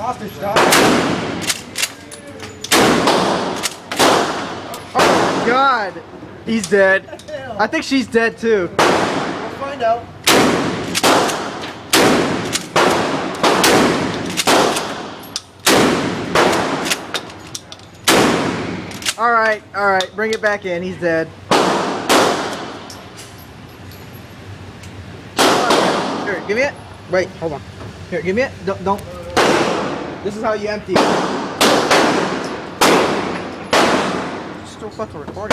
Hostage dog. Oh God, he's dead. I think she's dead too. We'll find out. All right, bring it back in. He's dead. Here, give me it. Wait, hold on. Here, give me it. Don't. This is how you empty it. Still fucking recording.